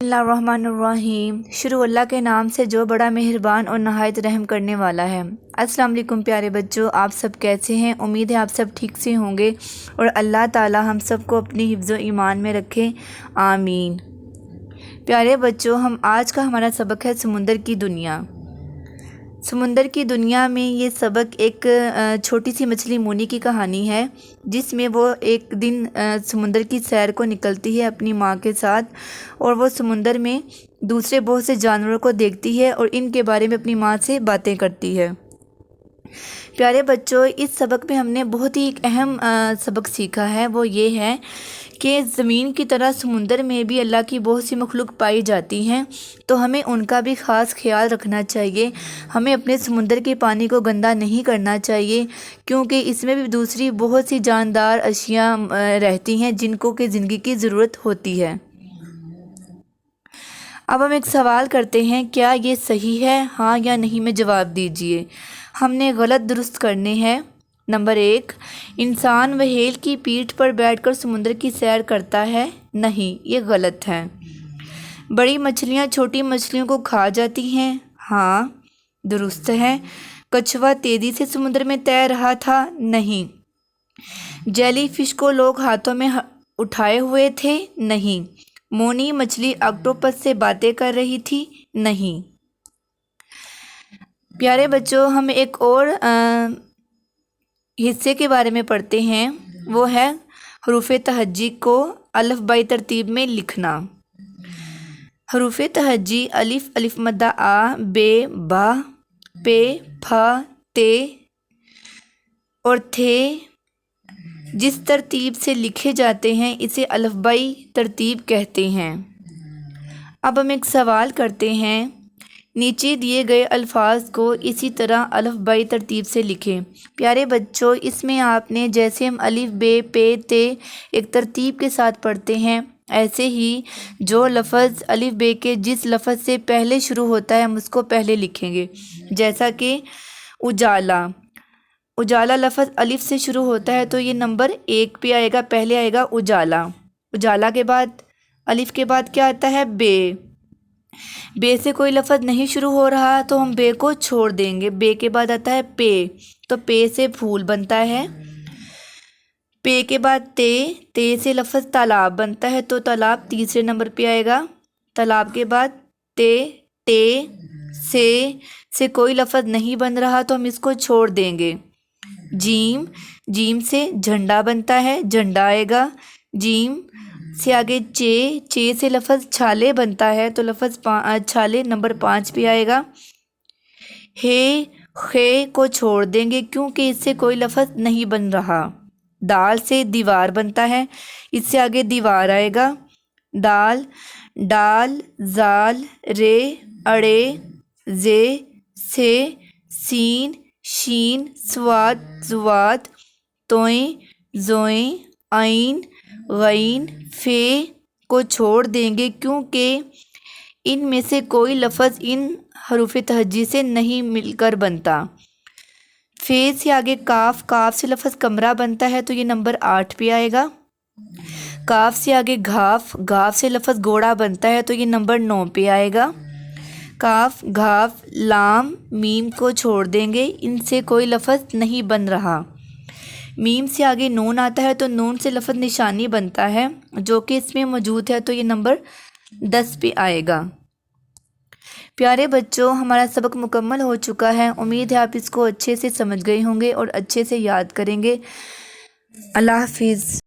اللہ الرحمن الرحیم۔ شروع اللہ کے نام سے جو بڑا مہربان اور نہایت رحم کرنے والا ہے۔ السلام علیکم پیارے بچوں، آپ سب کیسے ہیں؟ امید ہے آپ سب ٹھیک سے ہوں گے اور اللہ تعالی ہم سب کو اپنی حفظ و ایمان میں رکھے، آمین۔ پیارے بچوں، آج کا ہمارا سبق ہے سمندر کی دنیا۔ سمندر کی دنیا میں یہ سبق ایک چھوٹی سی مچھلی مونی کی کہانی ہے، جس میں وہ ایک دن سمندر کی سیر کو نکلتی ہے اپنی ماں کے ساتھ، اور وہ سمندر میں دوسرے بہت سے جانوروں کو دیکھتی ہے اور ان کے بارے میں اپنی ماں سے باتیں کرتی ہے۔ پیارے بچوں، اس سبق میں ہم نے بہت ہی ایک اہم سبق سیکھا ہے، وہ یہ ہے کہ زمین کی طرح سمندر میں بھی اللہ کی بہت سی مخلوق پائی جاتی ہیں، تو ہمیں ان کا بھی خاص خیال رکھنا چاہیے۔ ہمیں اپنے سمندر کے پانی کو گندا نہیں کرنا چاہیے، کیونکہ اس میں بھی دوسری بہت سی جاندار اشیاء رہتی ہیں جن کو کہ زندگی کی ضرورت ہوتی ہے۔ اب ہم ایک سوال کرتے ہیں، کیا یہ صحیح ہے؟ ہاں یا نہیں میں جواب دیجئے۔ ہم نے غلط درست کرنے ہیں۔ نمبر 1، انسان وہیل کی پیٹھ پر بیٹھ کر سمندر کی سیر کرتا ہے؟ نہیں، یہ غلط ہے۔ بڑی مچھلیاں چھوٹی مچھلیوں کو کھا جاتی ہیں؟ ہاں، درست ہے۔ کچھوا تیزی سے سمندر میں تیر رہا تھا؟ نہیں۔ جیلی فش کو لوگ ہاتھوں میں اٹھائے ہوئے تھے؟ نہیں۔ مونی مچھلی آکٹوپس سے باتیں کر رہی تھی؟ نہیں۔ پیارے بچوں، ہم ایک اور حصے کے بارے میں پڑھتے ہیں، وہ ہے حروف تہجی کو الف بائی ترتیب میں لکھنا۔ حروف تہجی الف، الف مدہ آ، بے، با، پے، پھا، تے اور تھے جس ترتیب سے لکھے جاتے ہیں اسے الف بائی ترتیب کہتے ہیں۔ اب ہم ایک سوال کرتے ہیں، نیچے دیے گئے الفاظ کو اسی طرح الف بائی ترتیب سے لکھیں۔ پیارے بچوں، اس میں آپ نے جیسے ہم الف، بے، پے، تے ایک ترتیب کے ساتھ پڑھتے ہیں، ایسے ہی جو لفظ الف بے کے جس لفظ سے پہلے شروع ہوتا ہے ہم اس کو پہلے لکھیں گے۔ جیسا کہ اجالا، اجالا لفظ الف سے شروع ہوتا ہے تو یہ نمبر 1 پہ آئے گا، پہلے آئے گا اجالا۔ اجالا کے بعد الف کے بعد کیا آتا ہے؟ بے۔ بے سے کوئی لفظ نہیں شروع ہو رہا تو ہم بے کو چھوڑ دیں گے۔ بے کے بعد آتا ہے پے، تو پے سے پھول بنتا ہے۔ پے کے بعد تے، تے سے لفظ تالاب بنتا ہے تو تالاب تیسرے نمبر پہ آئے گا۔ تالاب کے بعد تے، ٹے سے کوئی لفظ نہیں بن رہا تو ہم اس کو چھوڑ دیں گے۔ جیم، جیم سے جھنڈا بنتا ہے، جھنڈا آئے گا۔ جیم سے آگے چے، چے سے لفظ چھالے بنتا ہے تو لفظ چھالے نمبر 5 پہ آئے گا۔ ہے، خے کو چھوڑ دیں گے کیونکہ اس سے کوئی لفظ نہیں بن رہا۔ دال سے دیوار بنتا ہے، اس سے آگے دیوار آئے گا۔ دال، ڈال، زال، رے، اڑے، زے، سے، سین، شین، سواد، زواد، توئیں، زوئیں، عین، غین، فے کو چھوڑ دیں گے کیونکہ ان میں سے کوئی لفظ ان حروف تہجی سے نہیں مل کر بنتا۔ فے سے آگے کاف، کاف سے لفظ کمرہ بنتا ہے تو یہ نمبر 8 پہ آئے گا۔ کاف سے آگے گھاف، گھاف سے لفظ گھوڑا بنتا ہے تو یہ نمبر 9 پہ آئے گا۔ کاف، گھاف، لام، میم کو چھوڑ دیں گے، ان سے کوئی لفظ نہیں بن رہا۔ میم سے آگے نون آتا ہے تو نون سے لفظ نشانی بنتا ہے جو کہ اس میں موجود ہے تو یہ نمبر 10 پہ آئے گا۔ پیارے بچوں، ہمارا سبق مکمل ہو چکا ہے، امید ہے آپ اس کو اچھے سے سمجھ گئے ہوں گے اور اچھے سے یاد کریں گے۔ اللہ حافظ۔